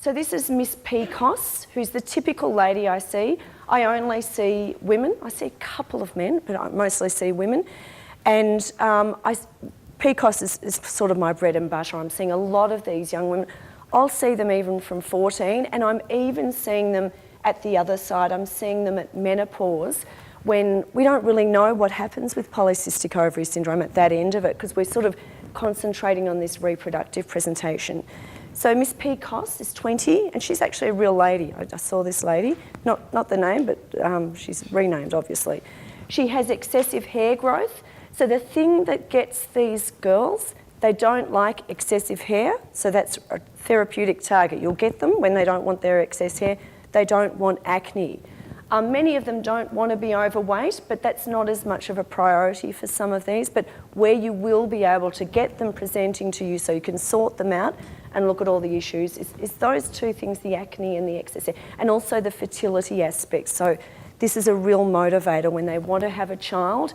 So this is Miss PCOS, who's the typical lady I see. I only see women. I see a couple of men, but I mostly see women. And PCOS is sort of my bread and butter. I'm seeing a lot of these young women. I'll see them even from 14, and I'm even seeing them at the other side. I'm seeing them at menopause, when we don't really know what happens with polycystic ovary syndrome at that end of it, because we're sort of concentrating on this reproductive presentation. So Miss PCOS is 20, and she's actually a real lady. I saw this lady, not the name, but she's renamed, obviously. She has excessive hair growth. So the thing that gets these girls, they don't like excessive hair, so that's a therapeutic target. You'll get them when they don't want their excess hair. They don't want acne. Many of them don't want to be overweight, but that's not as much of a priority for some of these. But where you will be able to get them presenting to you so you can sort them out and look at all the issues is those two things, the acne and the excess hair, and also the fertility aspect. So this is a real motivator. When they want to have a child,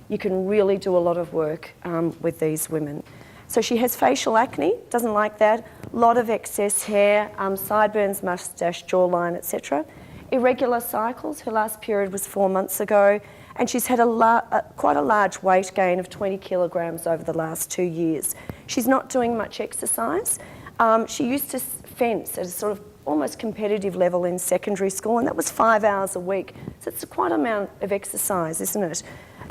you can really do a lot of work with these women. So she has facial acne, doesn't like that, a lot of excess hair, sideburns, moustache, jawline, etc. Irregular cycles. Her last period was 4 months ago, and she's had quite a large weight gain of 20 kilograms over the last 2 years. She's not doing much exercise. She used to fence at a sort of almost competitive level in secondary school, and that was 5 hours a week. So it's quite an amount of exercise, isn't it?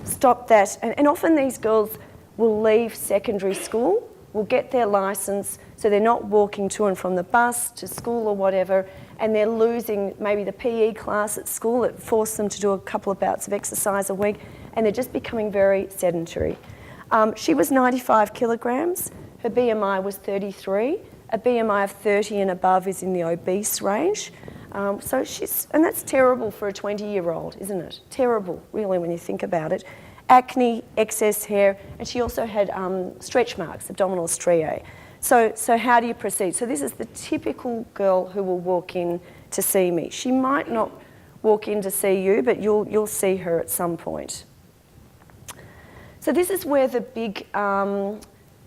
Stop that. And often these girls will leave secondary school, will get their licence, so they're not walking to and from the bus to school or whatever, and they're losing maybe the PE class at school that forced them to do a couple of bouts of exercise a week, and they're just becoming very sedentary. She was 95 kilograms, her BMI was 33, a BMI of 30 and above is in the obese range. And that's terrible for a 20-year-old, isn't it? Terrible, really, when you think about it. Acne, excess hair, and she also had stretch marks, abdominal striae. So how do you proceed? So this is the typical girl who will walk in to see me. She might not walk in to see you, but you'll see her at some point. So this is where the big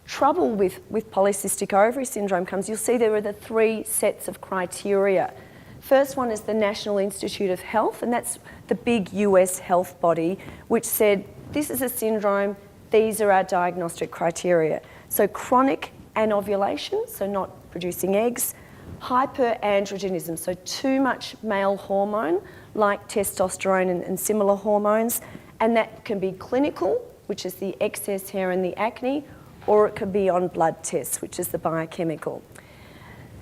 trouble with polycystic ovary syndrome comes. You'll see there are the 3 sets of criteria. First one is the National Institute of Health, and that's the big US health body, which said, this is a syndrome, these are our diagnostic criteria. So chronic anovulation, so not producing eggs, hyperandrogenism, so too much male hormone, like testosterone and similar hormones, and that can be clinical, which is the excess hair and the acne, or it could be on blood tests, which is the biochemical.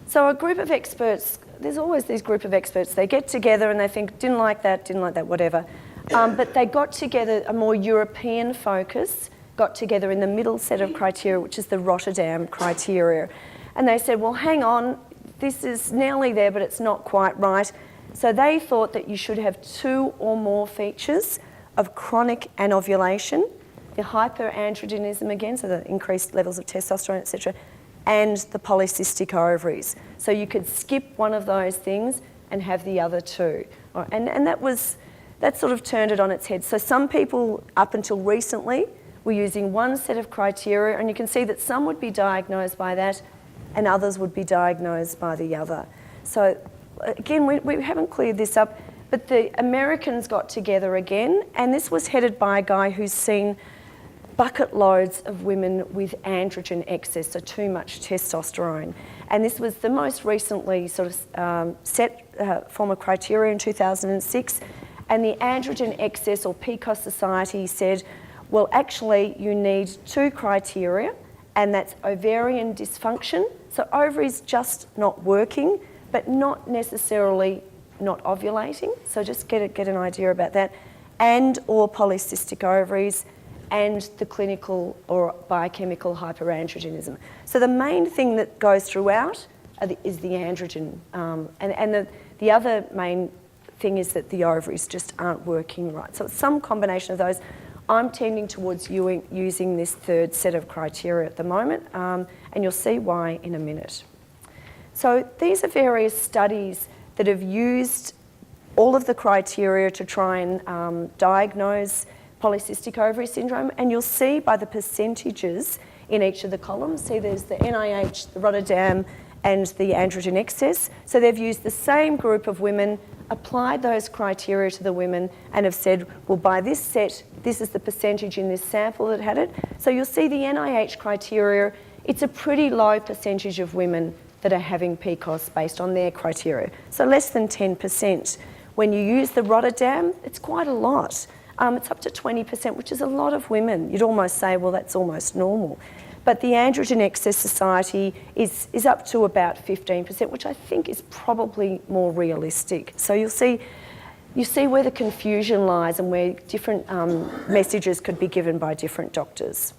So a group of experts, there's always these group of experts, they get together and they think, didn't like that, whatever. But they got together, a more European focus, got together in the middle set of criteria, which is the Rotterdam criteria. And they said, well, hang on, this is nearly there, but it's not quite right. So they thought that you should have 2 or more features of chronic anovulation, the hyperandrogenism again, so the increased levels of testosterone, etc., and the polycystic ovaries. So you could skip one of those things and have the other 2. And that sort of turned it on its head. So some people, up until recently, were using one set of criteria, and you can see that some would be diagnosed by that and others would be diagnosed by the other. So again, we haven't cleared this up, but the Americans got together again, and this was headed by a guy who's seen bucket loads of women with androgen excess, so too much testosterone. And this was the most recently sort of set form of criteria in 2006. And the Androgen Excess, or PCOS Society, said, well, actually, you need 2 criteria, and that's ovarian dysfunction. So ovaries just not working, but not necessarily not ovulating. So just get an idea about that. And or polycystic ovaries, and the clinical or biochemical hyperandrogenism. So the main thing that goes throughout is the androgen. And the other main thing is that the ovaries just aren't working right. So it's some combination of those. I'm tending towards using this 3rd set of criteria at the moment, and you'll see why in a minute. So these are various studies that have used all of the criteria to try and diagnose polycystic ovary syndrome, and you'll see by the percentages in each of the columns. See, there's the NIH, the Rotterdam, and the androgen excess. So they've used the same group of women, applied those criteria to the women, and have said, well, by this set, this is the percentage in this sample that had it. So you'll see the NIH criteria, it's a pretty low percentage of women that are having PCOS based on their criteria. So less than 10%. When you use the Rotterdam, it's quite a lot. It's up to 20%, which is a lot of women. You'd almost say, well, that's almost normal. But the Androgen Excess Society is up to about 15%, which I think is probably more realistic. So you see where the confusion lies and where different messages could be given by different doctors.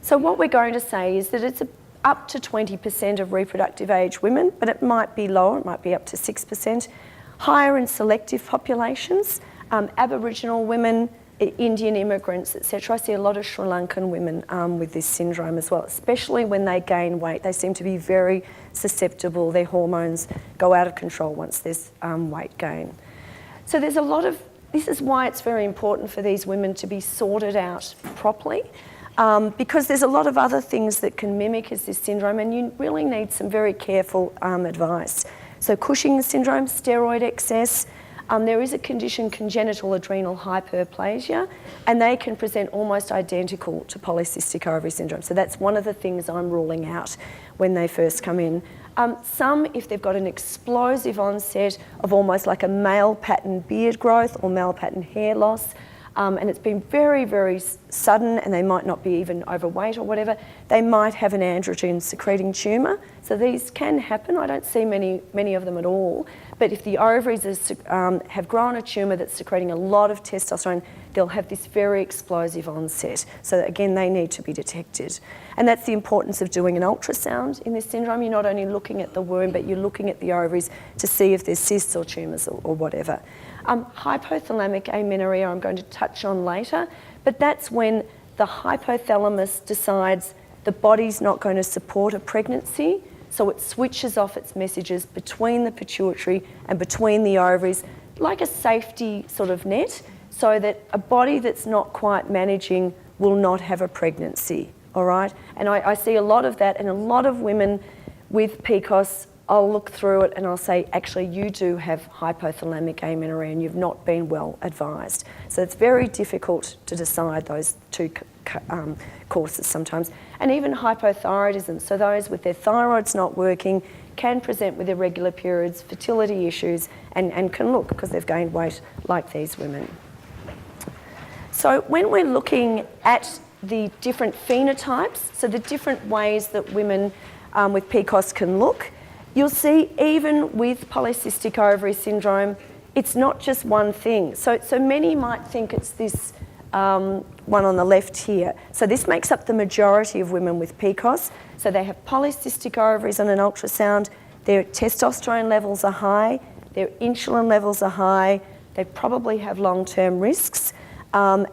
So what we're going to say is that it's up to 20% of reproductive age women, but it might be lower, it might be up to 6%. Higher in selective populations, Aboriginal women, Indian immigrants, etc. I see a lot of Sri Lankan women with this syndrome as well, especially when they gain weight. They seem to be very susceptible. Their hormones go out of control once there's weight gain. So there's a lot of, this is why it's very important for these women to be sorted out properly, because there's a lot of other things that can mimic as this syndrome, and you really need some very careful advice. So Cushing's syndrome, steroid excess, there is a condition, congenital adrenal hyperplasia, and they can present almost identical to polycystic ovary syndrome. So that's one of the things I'm ruling out when they first come in. Some, if they've got an explosive onset of almost like a male pattern beard growth or male pattern hair loss, and it's been very, very sudden, and they might not be even overweight or whatever, they might have an androgen secreting tumour. So these can happen. I don't see many of them at all. But if the ovaries have grown a tumour that's secreting a lot of testosterone, they'll have this very explosive onset. So again, they need to be detected. And that's the importance of doing an ultrasound in this syndrome. You're not only looking at the womb, but you're looking at the ovaries to see if there's cysts or tumours or whatever. Hypothalamic amenorrhea I'm going to touch on later, but that's when the hypothalamus decides the body's not going to support a pregnancy, so it switches off its messages between the pituitary and between the ovaries, like a safety sort of net, so that a body that's not quite managing will not have a pregnancy, all right? And I see a lot of that, and a lot of women with PCOS, I'll look through it and I'll say, actually, you do have hypothalamic amenorrhea and you've not been well advised. So it's very difficult to decide those two courses sometimes. And even hypothyroidism, so those with their thyroids not working can present with irregular periods, fertility issues, and can look, because they've gained weight, like these women. So when we're looking at the different phenotypes, so the different ways that women with PCOS can look, you'll see even with polycystic ovary syndrome, it's not just one thing. So many might think it's this one on the left here. So this makes up the majority of women with PCOS. So they have polycystic ovaries on an ultrasound, their testosterone levels are high, their insulin levels are high, they probably have long-term risks, and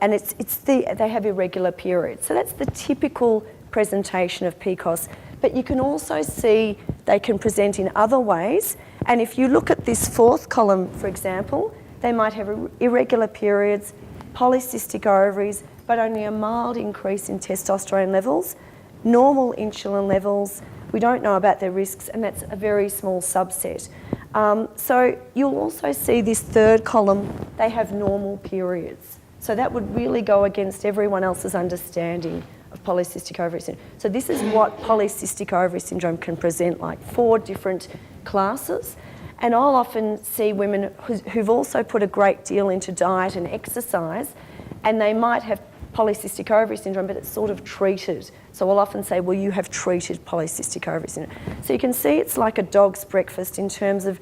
they have irregular periods. So that's the typical presentation of PCOS. But you can also see they can present in other ways. And if you look at this fourth column, for example, they might have irregular periods, polycystic ovaries, but only a mild increase in testosterone levels, normal insulin levels. We don't know about their risks, and that's a very small subset. So you'll also see this third column, they have normal periods. So that would really go against everyone else's understanding of polycystic ovary syndrome. So this is what polycystic ovary syndrome can present like, 4 different classes. And I'll often see women who've also put a great deal into diet and exercise, and they might have polycystic ovary syndrome, but it's sort of treated. So I'll often say, well, you have treated polycystic ovary syndrome. So you can see it's like a dog's breakfast in terms of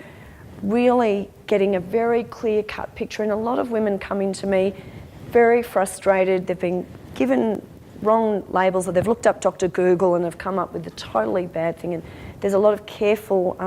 really getting a very clear-cut picture. And a lot of women come into me very frustrated. They've been given wrong labels, or they've looked up Dr. Google and have come up with a totally bad thing. And there's a lot of careful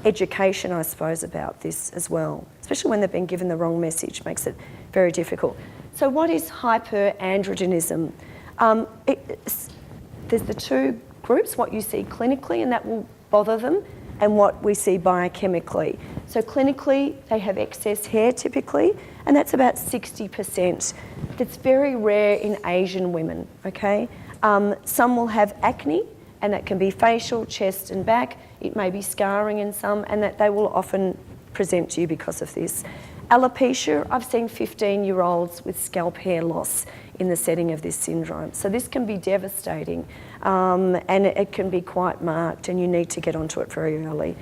education, I suppose, about this as well, especially when they've been given the wrong message. Makes it very difficult. So what is hyperandrogenism? There's the 2 groups, what you see clinically, and that will bother them, and what we see biochemically. So clinically, they have excess hair typically, and that's about 60%. That's very rare in Asian women, okay? Some will have acne, and that can be facial, chest and back. It may be scarring in some, and that they will often present to you because of this. Alopecia, I've seen 15-year-olds with scalp hair loss in the setting of this syndrome. So this can be devastating, and it can be quite marked, and you need to get onto it very early.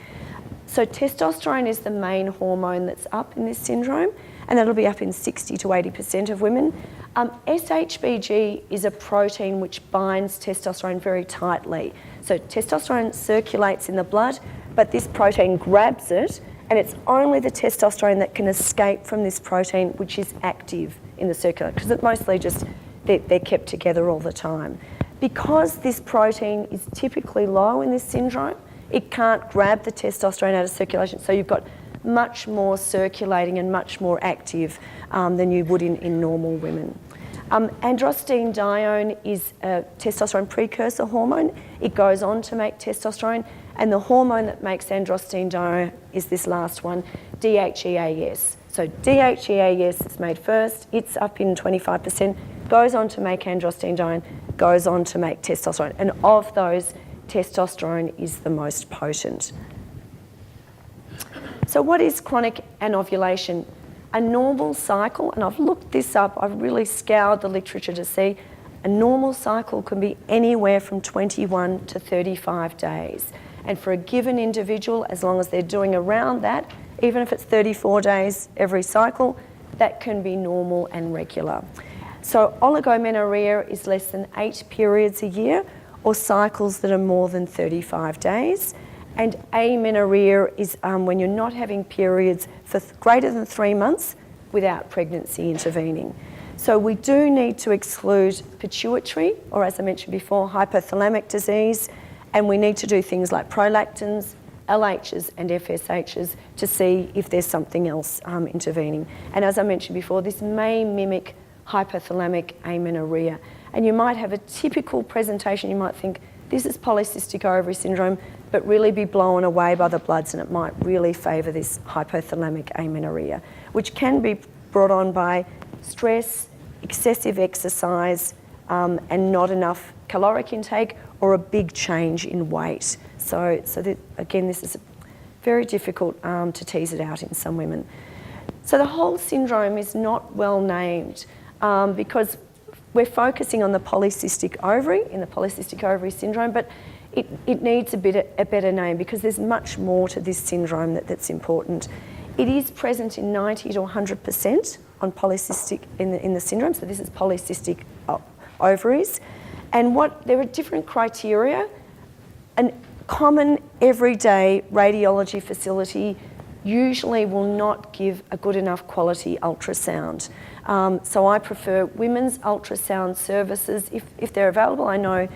So testosterone is the main hormone that's up in this syndrome, and that'll be up in 60 to 80% of women. SHBG is a protein which binds testosterone very tightly. So testosterone circulates in the blood, but this protein grabs it, and it's only the testosterone that can escape from this protein which is active in the circulation, because it's mostly just they're kept together all the time. Because this protein is typically low in this syndrome, it can't grab the testosterone out of circulation, so you've got much more circulating and much more active than you would in normal women. Androstenedione is a testosterone precursor hormone. It goes on to make testosterone, and the hormone that makes androstenedione is this last one, DHEAS. So DHEAS is made first, it's up in 25%, goes on to make androstenedione, goes on to make testosterone, and of those, testosterone is the most potent. So what is chronic anovulation? A normal cycle, and I've looked this up, I've really scoured the literature to see, a normal cycle can be anywhere from 21 to 35 days. And for a given individual, as long as they're doing around that, even if it's 34 days every cycle, that can be normal and regular. So oligomenorrhea is less than 8 periods a year, or cycles that are more than 35 days. And amenorrhea is when you're not having periods for greater than 3 months without pregnancy intervening. So we do need to exclude pituitary, or as I mentioned before, hypothalamic disease, and we need to do things like prolactins, LHs and FSHs to see if there's something else intervening. And as I mentioned before, this may mimic hypothalamic amenorrhea. And you might have a typical presentation, you might think, this is polycystic ovary syndrome, but really be blown away by the bloods, and it might really favour this hypothalamic amenorrhea, which can be brought on by stress, excessive exercise, and not enough caloric intake, or a big change in weight. So again, this is very difficult to tease it out in some women. So the whole syndrome is not well named because we're focusing on the polycystic ovary, in the polycystic ovary syndrome, but it needs a better name because there's much more to this syndrome that's important. It is present in 90 to 100% on polycystic in the syndrome, so this is polycystic ovaries. And there are different criteria. A common everyday radiology facility usually will not give a good enough quality ultrasound. So I prefer women's ultrasound services if they're available. I know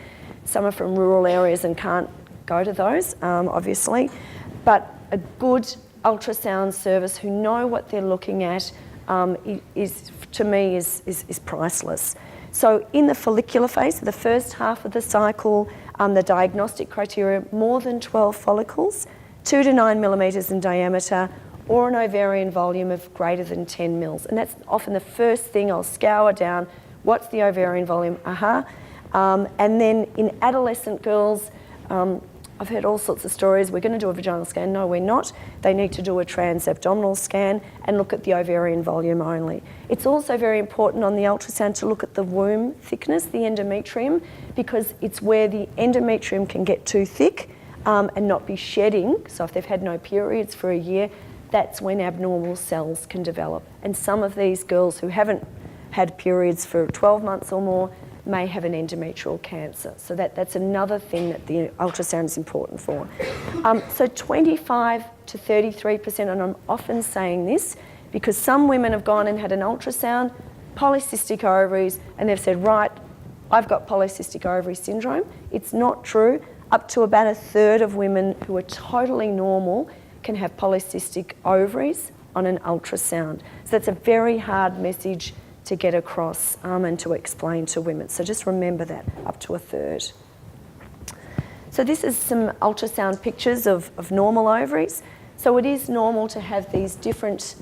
some are from rural areas and can't go to those, obviously, but a good ultrasound service who know what they're looking at is to me is priceless. So in the follicular phase, the first half of the cycle, the diagnostic criteria, more than 12 follicles, 2 to 9 millimetres in diameter, or an ovarian volume of greater than 10 mils. And that's often the first thing I'll scour down. What's the ovarian volume? And then in adolescent girls, I've heard all sorts of stories. We're going to do a vaginal scan. No, we're not. They need to do a transabdominal scan and look at the ovarian volume only. It's also very important on the ultrasound to look at the womb thickness, the endometrium, because it's where the endometrium can get too thick and not be shedding. So if they've had no periods for a year, that's when abnormal cells can develop. And some of these girls who haven't had periods for 12 months or more may have an endometrial cancer. So that's another thing that the ultrasound is important for. So 25 to 33%, and I'm often saying this because some women have gone and had an ultrasound, polycystic ovaries, and they've said, right, I've got polycystic ovary syndrome. It's not true. Up to about a third of women who are totally normal can have polycystic ovaries on an ultrasound. So that's a very hard message to get across and to explain to women. So just remember that, up to a third. So this is some ultrasound pictures of normal ovaries. So it is normal to have these different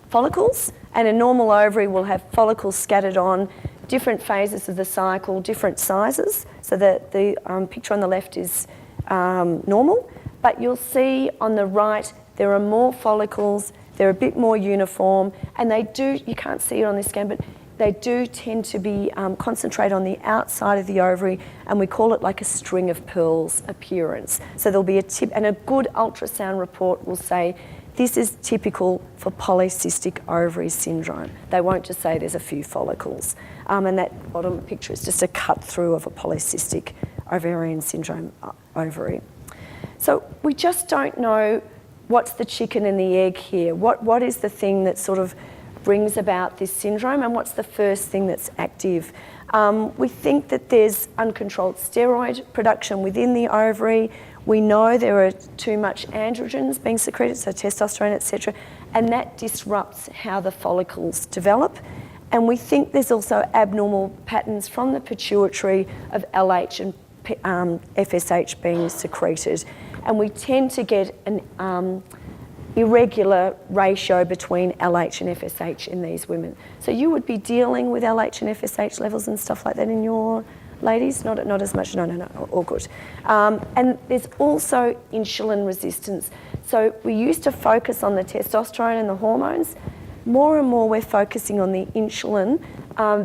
follicles, and a normal ovary will have follicles scattered on different phases of the cycle, different sizes. So the picture on the left is normal, but you'll see on the right there are more follicles, they're a bit more uniform, and they do, you can't see it on this scan, but they do tend to be concentrate on the outside of the ovary, and we call it like a string of pearls appearance. So there'll be a tip, and a good ultrasound report will say, this is typical for polycystic ovary syndrome. They won't just say there's a few follicles. And that bottom picture is just a cut through of a polycystic ovarian syndrome ovary. So we just don't know what's the chicken and the egg here. What is the thing that sort of brings about this syndrome, and what's the first thing that's active? We think that there's uncontrolled steroid production within the ovary. We know there are too much androgens being secreted, so testosterone, etc., and that disrupts how the follicles develop. And we think there's also abnormal patterns from the pituitary of LH and FSH being secreted. And we tend to get an irregular ratio between LH and FSH in these women. So you would be dealing with LH and FSH levels and stuff like that in your ladies? Not as much, no, all good. And there's also insulin resistance. So we used to focus on the testosterone and the hormones. More and more we're focusing on the insulin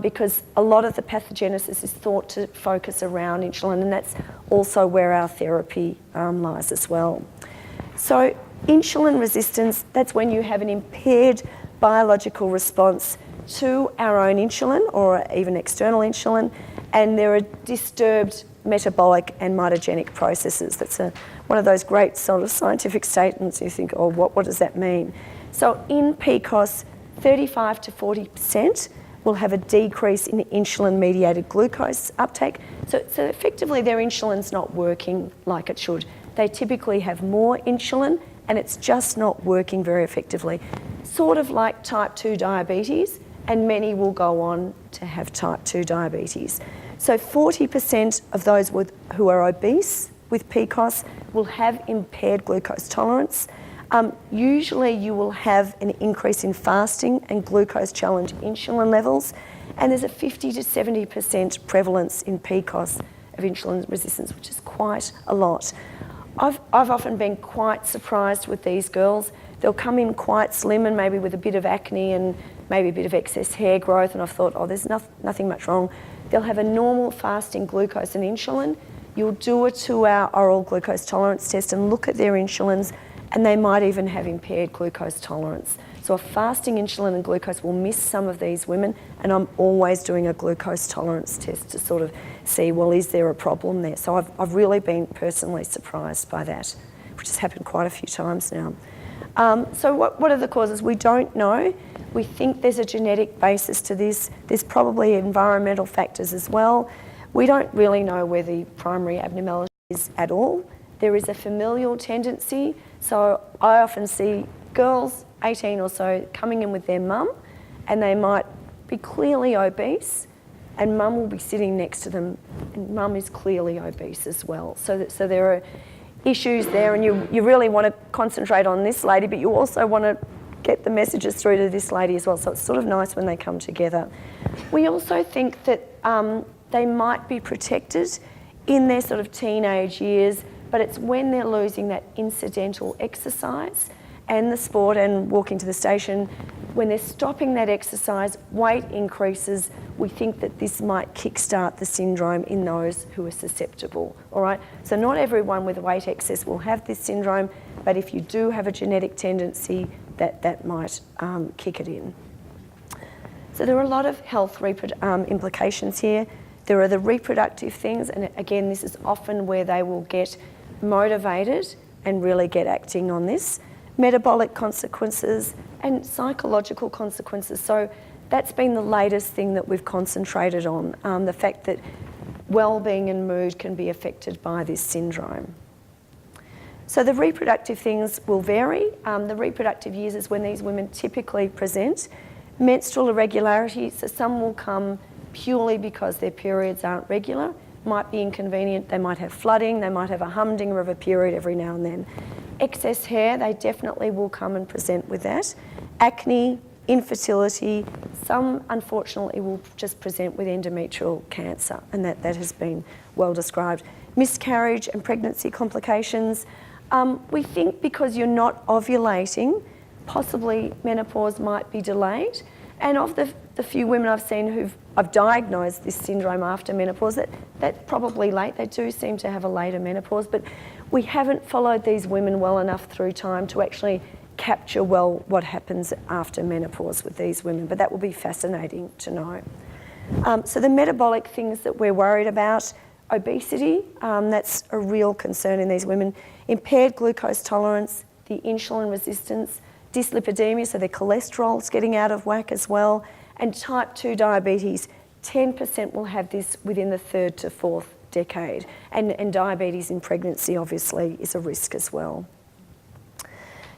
because a lot of the pathogenesis is thought to focus around insulin, and that's also where our therapy lies as well. So insulin resistance, that's when you have an impaired biological response to our own insulin or even external insulin, and there are disturbed metabolic and mitogenic processes. That's one of those great sort of scientific statements. You think, oh, what does that mean? So in PCOS, 35 to 40% will have a decrease in insulin-mediated glucose uptake. So effectively their insulin's not working like it should. They typically have more insulin and it's just not working very effectively. Sort of like type 2 diabetes, and many will go on to have type 2 diabetes. So 40% of those who are obese with PCOS will have impaired glucose tolerance. Usually you will have an increase in fasting and glucose challenge insulin levels, and there's a 50 to 70% prevalence in PCOS of insulin resistance, which is quite a lot. I've often been quite surprised with these girls. They'll come in quite slim and maybe with a bit of acne and maybe a bit of excess hair growth, and I've thought, oh, there's nothing much wrong. They'll have a normal fasting glucose and insulin. You'll do a 2-hour oral glucose tolerance test and look at their insulins, and they might even have impaired glucose tolerance. So a fasting insulin and glucose will miss some of these women, and I'm always doing a glucose tolerance test to sort of see, well, is there a problem there? So I've really been personally surprised by that, which has happened quite a few times now. So what are the causes? We don't know. We think there's a genetic basis to this. There's probably environmental factors as well. We don't really know where the primary abnormality is at all. There is a familial tendency. So I often see girls, 18 or so, coming in with their mum, and they might be clearly obese, and mum will be sitting next to them, and mum is clearly obese as well. So there are issues there, and you really want to concentrate on this lady, but you also want to get the messages through to this lady as well. So it's sort of nice when they come together. We also think that they might be protected in their sort of teenage years, but it's when they're losing that incidental exercise and the sport and walking to the station. When they're stopping that exercise, weight increases. We think that this might kickstart the syndrome in those who are susceptible, all right? So not everyone with weight excess will have this syndrome, but if you do have a genetic tendency, that might kick it in. So there are a lot of health implications here. There are the reproductive things, and again, this is often where they will get motivated and really get acting on this. Metabolic consequences and psychological consequences. So that's been the latest thing that we've concentrated on, the fact that wellbeing and mood can be affected by this syndrome. So the reproductive things will vary. The reproductive years is when these women typically present. Menstrual irregularity, so some will come purely because their periods aren't regular, might be inconvenient, they might have flooding, they might have a humdinger of a period every now and then. Excess hair, they definitely will come and present with that. Acne, infertility, Some, unfortunately, will just present with endometrial cancer, and that has been well described. Miscarriage and pregnancy complications. We think because you're not ovulating, possibly menopause might be delayed. And of the few women I've seen I've diagnosed this syndrome after menopause, that's probably late. They do seem to have a later menopause, but we haven't followed these women well enough through time to actually capture well what happens after menopause with these women, but that will be fascinating to know. So the metabolic things that we're worried about, obesity, that's a real concern in these women. Impaired glucose tolerance, the insulin resistance, dyslipidemia, so their cholesterol's getting out of whack as well, and type 2 diabetes. 10% will have this within the 3rd to 4th decade, and diabetes in pregnancy obviously is a risk as well.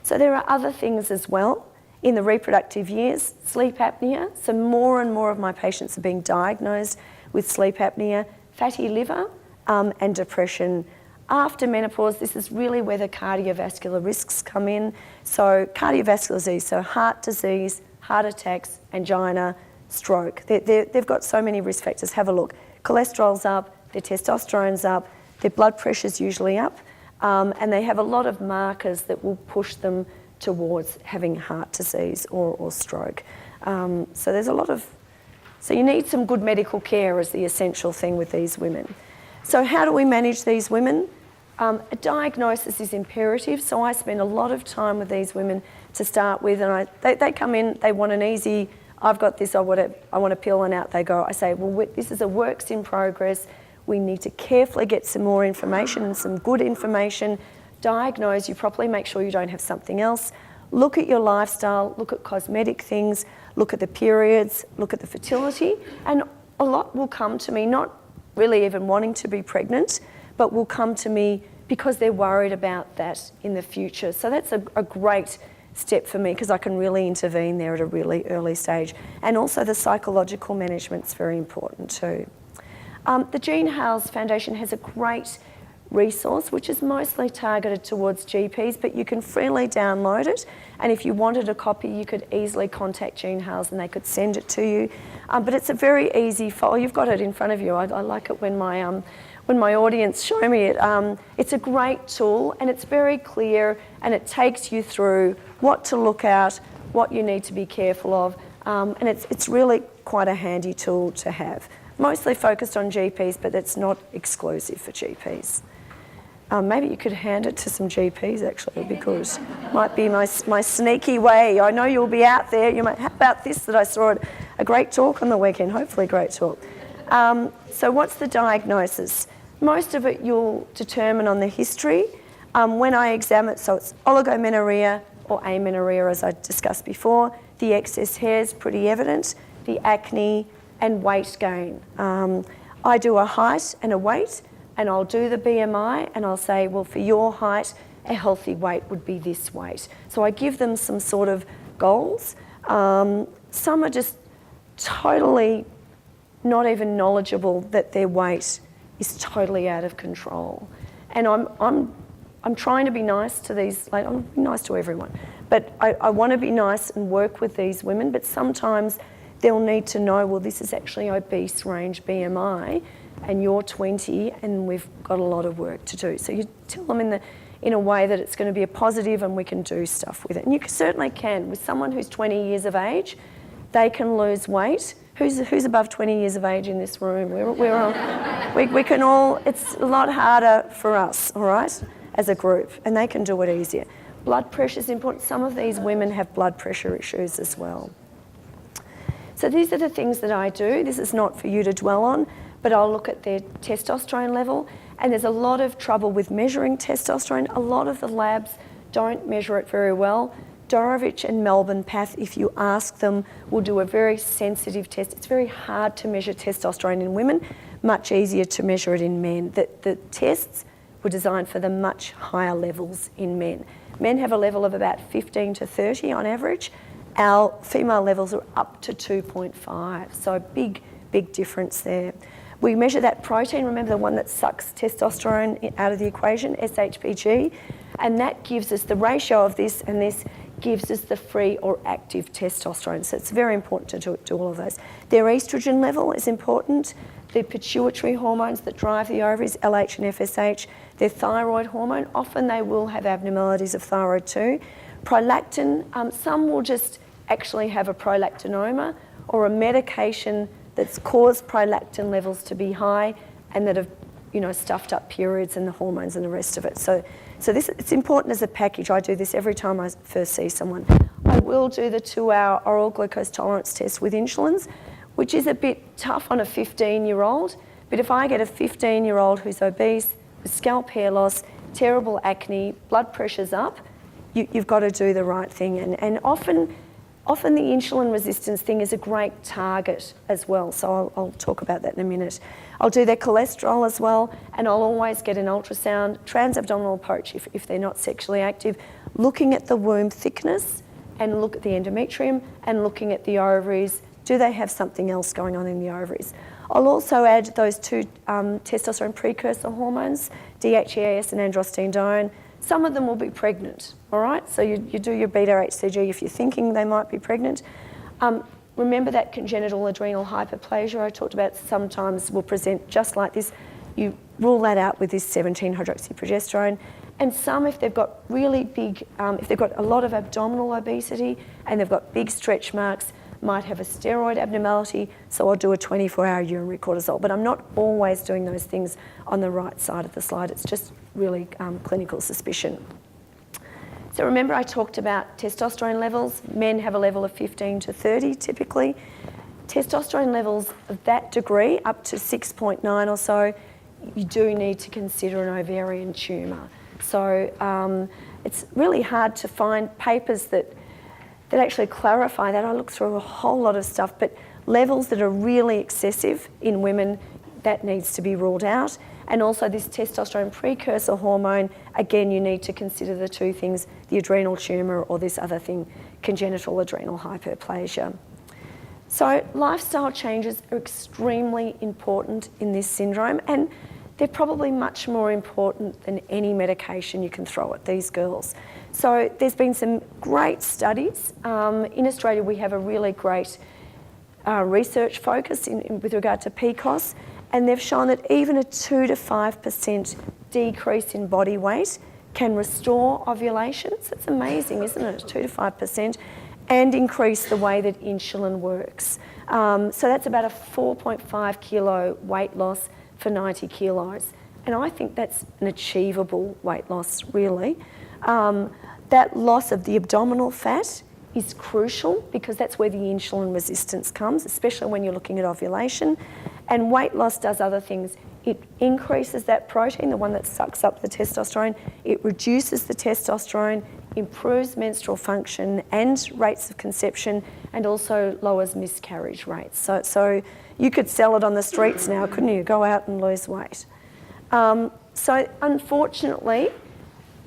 So there are other things as well. In the reproductive years, sleep apnea, so more and more of my patients are being diagnosed with sleep apnea, fatty liver, and depression. After menopause, this is really where the cardiovascular risks come in. So cardiovascular disease, so heart disease, heart attacks, angina, stroke. They've got so many risk factors. Have a look. Cholesterol's up, their testosterone's up, their blood pressure's usually up, and they have a lot of markers that will push them towards having heart disease or stroke. So there's a lot of... So you need some good medical care as the essential thing with these women. So how do we manage these women? A diagnosis is imperative, so I spend a lot of time with these women to start with, and they come in, they want an easy, I've got this, I want a pill, and out they go. I say, well, this is a works in progress. We need to carefully get some more information and some good information, diagnose you properly, make sure you don't have something else, look at your lifestyle, look at cosmetic things, look at the periods, look at the fertility, and a lot will come to me, not really even wanting to be pregnant, but will come to me because they're worried about that in the future. So that's a great step for me because I can really intervene there at a really early stage. And also the psychological management's very important too. The Jean Howes Foundation has a great resource which is mostly targeted towards GPs, but you can freely download it, and if you wanted a copy you could easily contact Jean Howes and they could send it to you. But it's a very easy file. You've got it in front of you. I like it when my audience show me it. It's a great tool and it's very clear, and it takes you through what to look at, what you need to be careful of, and it's really quite a handy tool to have. Mostly focused on GPs, but it's not exclusive for GPs. Maybe you could hand it to some GPs actually, because it might be my sneaky way. I know you'll be out there. You might, how about this that I saw at a great talk on the weekend, hopefully a great talk. So what's the diagnosis? Most of it you'll determine on the history. When I examine, so it's oligomenorrhea or amenorrhea as I discussed before, the excess hair is pretty evident, the acne and weight gain. I do a height and a weight, and I'll do the BMI and I'll say, well, for your height, a healthy weight would be this weight. So I give them some sort of goals. Some are just totally not even knowledgeable that their weight is totally out of control. And I'm trying to be nice to these, like, I'm nice to everyone, but I want to be nice and work with these women, but sometimes they'll need to know, well, this is actually obese range BMI and you're 20 and we've got a lot of work to do. So you tell them in a way that it's going to be a positive and we can do stuff with it. And you certainly can. With someone who's 20 years of age, they can lose weight. Who's above 20 years of age in this room? We can all, it's a lot harder for us, all right, as a group, and they can do it easier. Blood pressure is important. Some of these women have blood pressure issues as well. So these are the things that I do. This is not for you to dwell on, but I'll look at their testosterone level, and there's a lot of trouble with measuring testosterone. A lot of the labs don't measure it very well. Dorovich and Melbourne Path, if you ask them, will do a very sensitive test. It's very hard to measure testosterone in women, much easier to measure it in men. The tests were designed for the much higher levels in men. Men have a level of about 15 to 30 on average. Our female levels are up to 2.5, so a big difference there. We measure that protein, remember the one that sucks testosterone out of the equation, SHBG, and that gives us the ratio of this, and this gives us the free or active testosterone. So it's very important to do all of those. Their estrogen level is important. Their pituitary hormones that drive the ovaries, LH and FSH. Their thyroid hormone, often they will have abnormalities of thyroid too. Prolactin, some will just actually have a prolactinoma or a medication that's caused prolactin levels to be high and that have, stuffed up periods and the hormones and the rest of it. So this, it's important as a package. I do this every time I first see someone. I will do the 2-hour oral glucose tolerance test with insulins, which is a bit tough on a 15-year-old. But if I get a 15-year-old who's obese, with scalp hair loss, terrible acne, blood pressure's up, you've got to do the right thing. And often the insulin resistance thing is a great target as well. So I'll talk about that in a minute. I'll do their cholesterol as well, and I'll always get an ultrasound, transabdominal approach if they're not sexually active, looking at the womb thickness and look at the endometrium and looking at the ovaries. Do they have something else going on in the ovaries? I'll also add those 2 testosterone precursor hormones, DHEAS and androstenedione. Some of them will be pregnant, all right? So you do your beta-HCG if you're thinking they might be pregnant. Remember that congenital adrenal hyperplasia I talked about sometimes will present just like this. You rule that out with this 17-hydroxyprogesterone. And some, if they've got really big, if they've got a lot of abdominal obesity and they've got big stretch marks, might have a steroid abnormality, so I'll do a 24-hour urinary cortisol. But I'm not always doing those things on the right side of the slide. It's just really clinical suspicion. So remember I talked about testosterone levels. Men have a level of 15 to 30 typically. Testosterone levels of that degree, up to 6.9 or so, you do need to consider an ovarian tumour. So it's really hard to find papers that actually clarify that. I look through a whole lot of stuff, but levels that are really excessive in women, that needs to be ruled out. And also this testosterone precursor hormone, again, you need to consider the 2 things, the adrenal tumour or this other thing, congenital adrenal hyperplasia. So lifestyle changes are extremely important in this syndrome, and they're probably much more important than any medication you can throw at these girls. So there's been some great studies. In Australia, we have a really great research focus with regard to PCOS, and they've shown that even a 2 to 5% decrease in body weight can restore ovulation. So it's amazing, isn't it? 2 to 5%, and increase the way that insulin works. So that's about a 4.5 kilo weight loss for 90 kilos. And I think that's an achievable weight loss, really. That loss of the abdominal fat is crucial because that's where the insulin resistance comes, especially when you're looking at ovulation. And weight loss does other things. It increases that protein, the one that sucks up the testosterone. It reduces the testosterone, improves menstrual function and rates of conception, and also lowers miscarriage rates. So you could sell it on the streets now, couldn't you? Go out and lose weight. So unfortunately,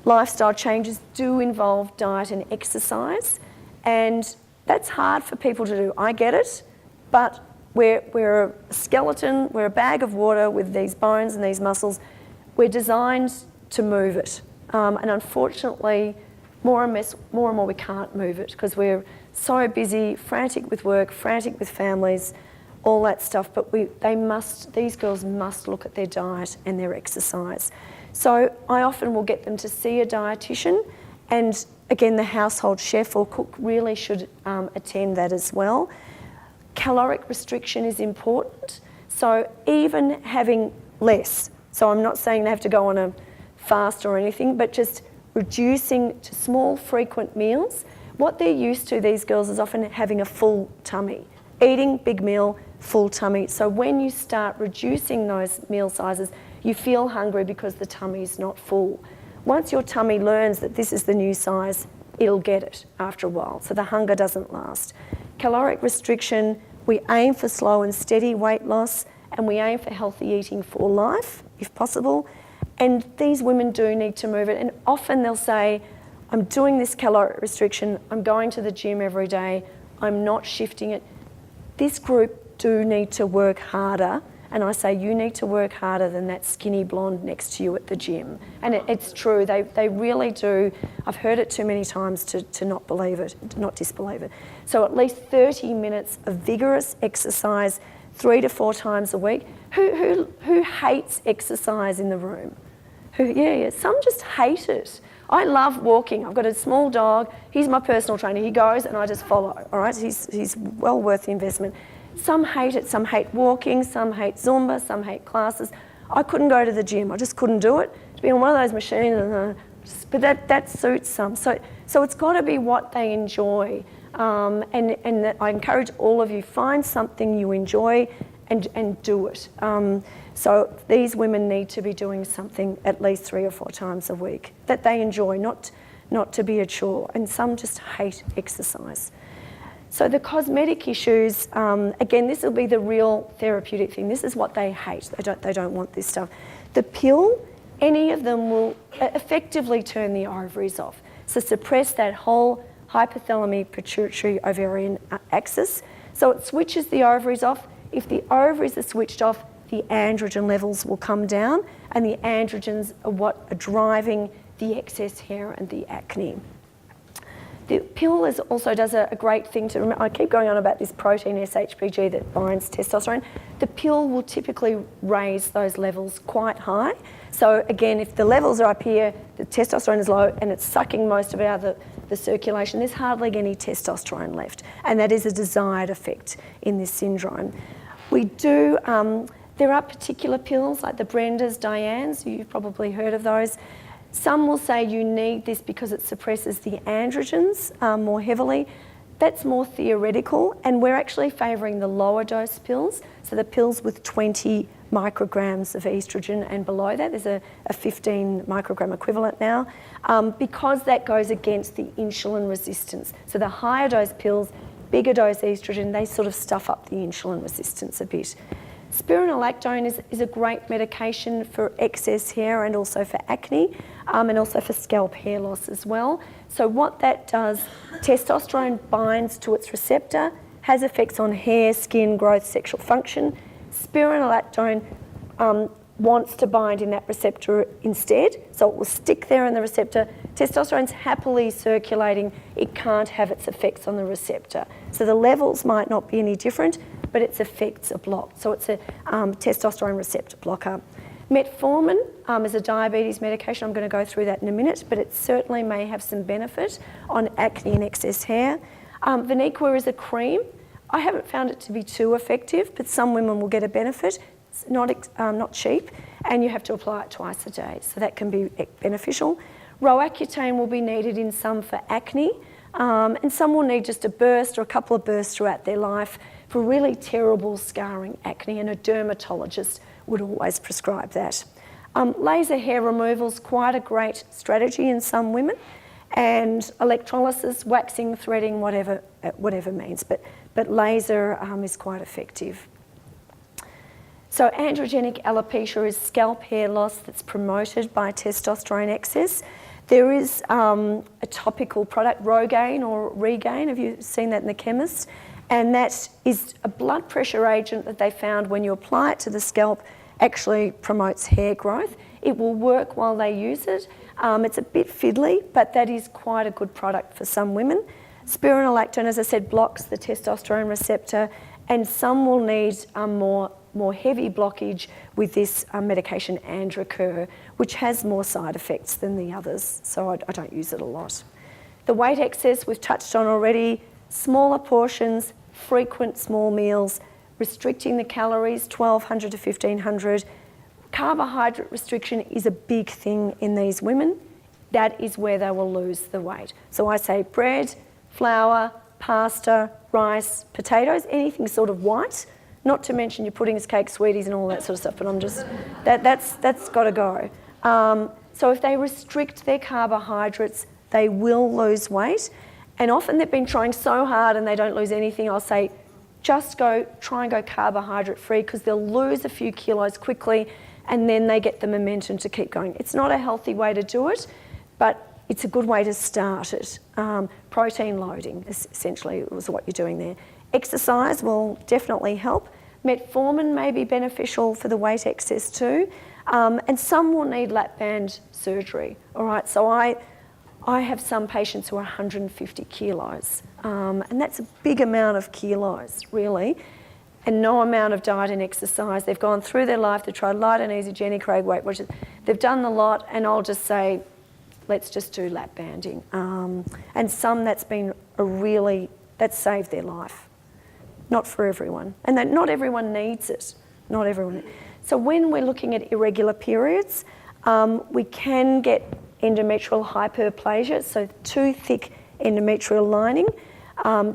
lifestyle changes do involve diet and exercise, and that's hard for people to do. I get it, but we're a skeleton, we're a bag of water with these bones and these muscles. We're designed to move it. And unfortunately, more and more we can't move it because we're so busy, frantic with work, frantic with families, all that stuff. But these girls must look at their diet and their exercise. So I often will get them to see a dietitian, and again, the household chef or cook really should attend that as well. Caloric restriction is important. So even having less, so I'm not saying they have to go on a fast or anything, but just reducing to small, frequent meals. What they're used to, these girls, is often having a full tummy, eating big meal, full tummy. So when you start reducing those meal sizes, you feel hungry because the tummy's not full. Once your tummy learns that this is the new size, it'll get it after a while. So the hunger doesn't last. Caloric restriction, we aim for slow and steady weight loss, and we aim for healthy eating for life, if possible. And these women do need to move it. And often they'll say, I'm doing this caloric restriction, I'm going to the gym every day, I'm not shifting it. This group do need to work harder and I say, you need to work harder than that skinny blonde next to you at the gym. And it's true, they really do. I've heard it too many times to not believe it, to not disbelieve it. So at least 30 minutes of vigorous exercise 3 to 4 times a week. Who hates exercise in the room? Yeah, some just hate it. I love walking. I've got a small dog. He's my personal trainer. He goes and I just follow, all right? He's well worth the investment. Some hate it. Some hate walking. Some hate Zumba. Some hate classes. I couldn't go to the gym. I just couldn't do it. To be on one of those machines, but that suits some. So it's got to be what they enjoy. And that I encourage all of you, find something you enjoy and do it. So these women need to be doing something at least 3 or 4 times a week that they enjoy, not to be a chore. And some just hate exercise. So the cosmetic issues, again, this will be the real therapeutic thing. This is what they hate. They don't want this stuff. The pill, any of them will effectively turn the ovaries off. So suppress that whole hypothalamic pituitary ovarian axis. So it switches the ovaries off. If the ovaries are switched off, the androgen levels will come down, and the androgens are what are driving the excess hair and the acne. The pill also does a great thing to remember. I keep going on about this protein SHBG that binds testosterone. The pill will typically raise those levels quite high. So again, if the levels are up here, the testosterone is low and it's sucking most of it out of the circulation, there's hardly any testosterone left. And that is a desired effect in this syndrome. We do, there are particular pills like the Brendas, Dianes, you've probably heard of those. Some will say you need this because it suppresses the androgens more heavily. That's more theoretical, and we're actually favouring the lower dose pills. So the pills with 20 micrograms of estrogen and below that, there's a 15 microgram equivalent now, because that goes against the insulin resistance. So the higher dose pills, bigger dose estrogen, they sort of stuff up the insulin resistance a bit. Spironolactone is a great medication for excess hair and also for acne, and also for scalp hair loss as well. So what that does, testosterone binds to its receptor, has effects on hair, skin, growth, sexual function. Spironolactone wants to bind in that receptor instead, so it will stick there in the receptor. Testosterone's happily circulating, it can't have its effects on the receptor. So the levels might not be any different, but its effects are blocked. So it's a testosterone receptor blocker. Metformin is a diabetes medication. I'm going to go through that in a minute, but it certainly may have some benefit on acne and excess hair. Vaniqua is a cream. I haven't found it to be too effective, but some women will get a benefit. It's not cheap, and you have to apply it twice a day, so that can be beneficial. Roaccutane will be needed in some for acne, and some will need just a burst or a couple of bursts throughout their life for really terrible scarring acne, and a dermatologist would always prescribe that. Laser hair removal is quite a great strategy in some women, and electrolysis, waxing, threading, whatever means, but laser is quite effective. So androgenic alopecia is scalp hair loss that's promoted by testosterone excess. There is a topical product, Rogaine or Regain, have you seen that in the chemist? And that is a blood pressure agent that they found when you apply it to the scalp actually promotes hair growth. It will work while they use it. It's a bit fiddly, but that is quite a good product for some women. Spironolactone, as I said, blocks the testosterone receptor, and some will need more heavy blockage with this medication Androcur, which has more side effects than the others, so I don't use it a lot. The weight excess we've touched on already, smaller portions, frequent small meals, restricting the calories, 1,200 to 1,500. Carbohydrate restriction is a big thing in these women. That is where they will lose the weight. So I say bread, flour, pasta, rice, potatoes, anything sort of white, not to mention your puddings, cakes, sweeties and all that sort of stuff, but I'm just, that's got to go. So if they restrict their carbohydrates, they will lose weight. And often they've been trying so hard and they don't lose anything. I'll say, just try and go carbohydrate free, because they'll lose a few kilos quickly and then they get the momentum to keep going. It's not a healthy way to do it, but it's a good way to start it. Protein loading, essentially, was what you're doing there. Exercise will definitely help. Metformin may be beneficial for the weight excess too, and some will need lap band surgery. All right, so I have some patients who are 150 kilos, and that's a big amount of kilos, really, and no amount of diet and exercise. They've gone through their life, they've tried light and easy, Jenny Craig, Weight Watchers, they've done a lot, and I'll just say, let's just do lap banding. And some that's saved their life. Not for everyone. And that not everyone needs it. Not everyone. So when we're looking at irregular periods, we can get endometrial hyperplasia, so too thick endometrial lining,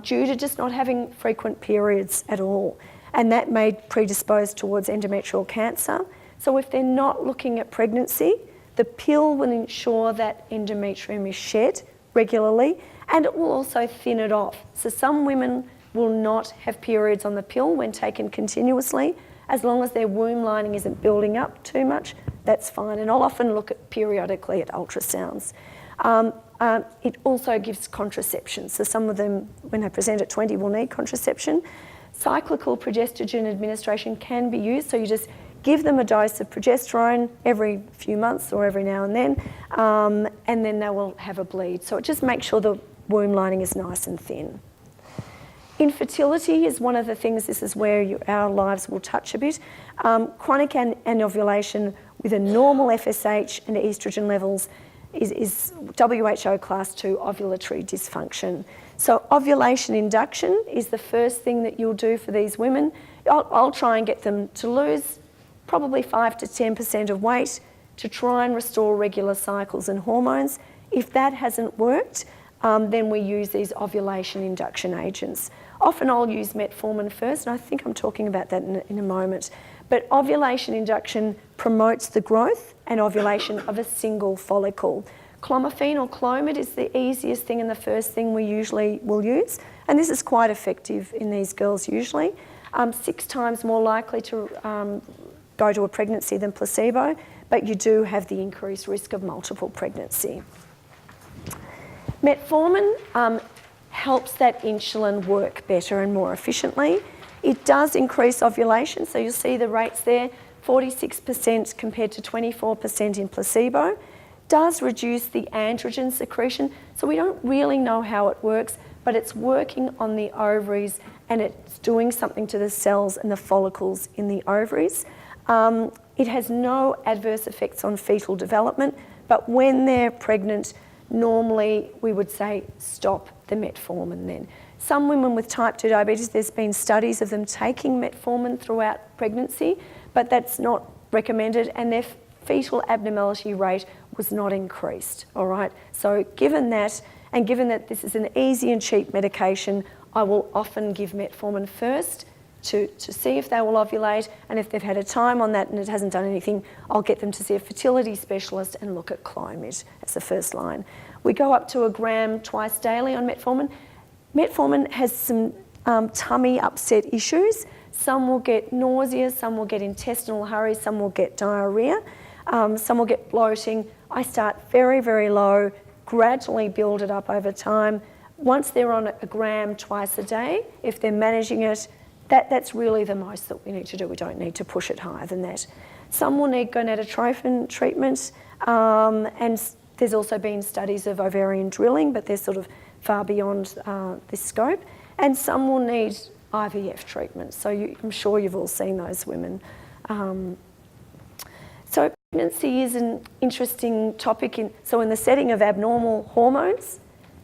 due to just not having frequent periods at all. And that may predispose towards endometrial cancer. So if they're not looking at pregnancy, the pill will ensure that endometrium is shed regularly, and it will also thin it off. So some women will not have periods on the pill when taken continuously. As long as their womb lining isn't building up too much, that's fine. And I'll often look at periodically at ultrasounds. It also gives contraception. So some of them, when they present at 20, will need contraception. Cyclical progestogen administration can be used. So you just give them a dose of progesterone every few months or every now and then they will have a bleed. So it just makes sure the womb lining is nice and thin. Infertility is one of the things, this is where our lives will touch a bit. Chronic anovulation with a normal FSH and estrogen levels is WHO class 2 ovulatory dysfunction. So ovulation induction is the first thing that you'll do for these women. I'll try and get them to lose probably 5 to 10% of weight to try and restore regular cycles and hormones. If that hasn't worked, then we use these ovulation induction agents. Often I'll use metformin first, and I think I'm talking about that in a moment. But ovulation induction promotes the growth and ovulation of a single follicle. Clomiphene or Clomid is the easiest thing and the first thing we usually will use, and this is quite effective in these girls usually. 6 times more likely to go to a pregnancy than placebo, but you do have the increased risk of multiple pregnancy. Metformin helps that insulin work better and more efficiently. It does increase ovulation, so you'll see the rates there, 46% compared to 24% in placebo. Does reduce the androgen secretion, so we don't really know how it works, but it's working on the ovaries and it's doing something to the cells and the follicles in the ovaries. It has no adverse effects on fetal development, but when they're pregnant, normally we would say stop the metformin then. Some women with type 2 diabetes, there's been studies of them taking metformin throughout pregnancy, but that's not recommended, and their fetal abnormality rate was not increased, all right? So given that, and given that this is an easy and cheap medication, I will often give metformin first to see if they will ovulate, and if they've had a time on that and it hasn't done anything, I'll get them to see a fertility specialist and look at Clomid as the first line. We go up to 1 gram twice daily on metformin. Metformin has some tummy upset issues. Some will get nausea, some will get intestinal hurry, some will get diarrhea, some will get bloating. I start very, very low, gradually build it up over time. Once they're on 1 gram twice a day, if they're managing it, that's really the most that we need to do. We don't need to push it higher than that. Some will need gonadotropin treatment, and there's also been studies of ovarian drilling, but they're sort of far beyond this scope. And some will need IVF treatment. So I'm sure you've all seen those women. So pregnancy is an interesting topic. So in the setting of abnormal hormones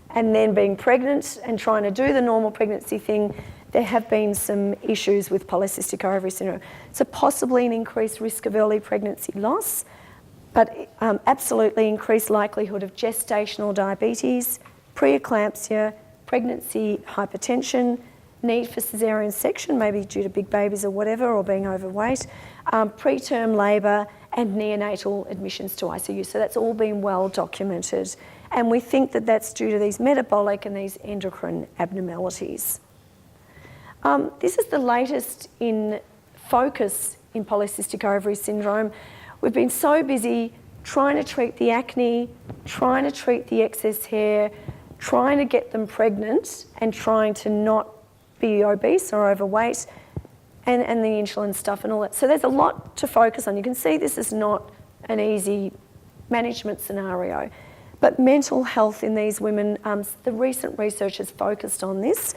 and then being pregnant and trying to do the normal pregnancy thing, there have been some issues with polycystic ovary syndrome. So possibly an increased risk of early pregnancy loss, but absolutely increased likelihood of gestational diabetes, preeclampsia, pregnancy hypertension, need for caesarean section, maybe due to big babies or whatever, or being overweight, preterm labour, and neonatal admissions to ICU. So that's all been well documented. And we think that that's due to these metabolic and these endocrine abnormalities. This is the latest in focus in polycystic ovary syndrome. We've been so busy trying to treat the acne, trying to treat the excess hair, trying to get them pregnant and trying to not be obese or overweight. and the insulin stuff and all that. So there's a lot to focus on. You can see this is not an easy management scenario. But mental health in these women, the recent research has focused on this,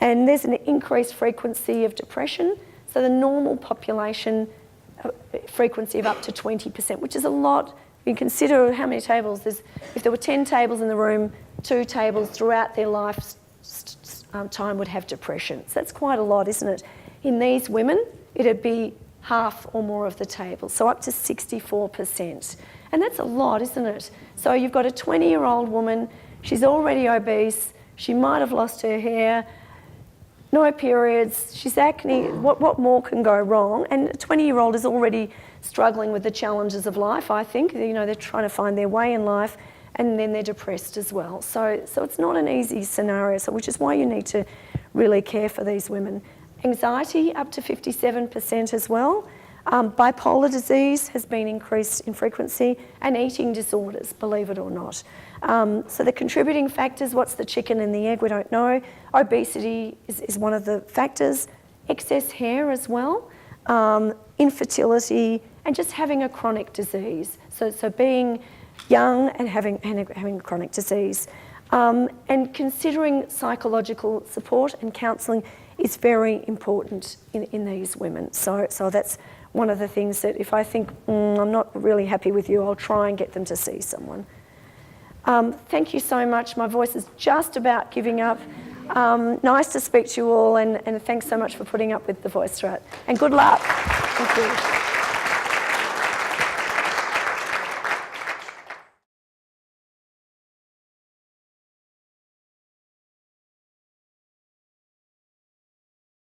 and there's an increased frequency of depression. So the normal population frequency of up to 20%, which is a lot. You consider how many tables there's. If there were 10 tables in the room, 2 tables throughout their lifetime would have depression. So that's quite a lot, isn't it? In these women, it'd be half or more of the table, so up to 64%. And that's a lot, isn't it? So you've got a 20-year-old woman, she's already obese, she might have lost her hair, no periods, she's acne, what more can go wrong? And a 20-year-old is already struggling with the challenges of life, I think. You know, they're trying to find their way in life, and then they're depressed as well. So it's not an easy scenario, which is why you need to really care for these women. Anxiety, up to 57% as well. Bipolar disease has been increased in frequency, and eating disorders, believe it or not. So the contributing factors, what's the chicken and the egg, we don't know. Obesity is one of the factors. Excess hair as well. Infertility, and just having a chronic disease. So being young and having chronic disease. And considering psychological support and counselling is very important in these women. So that's one of the things that if I think, I'm not really happy with you, I'll try and get them to see someone. Thank you so much. My voice is just about giving up. Nice to speak to you all, and thanks so much for putting up with the voice threat. And good luck. Thank you.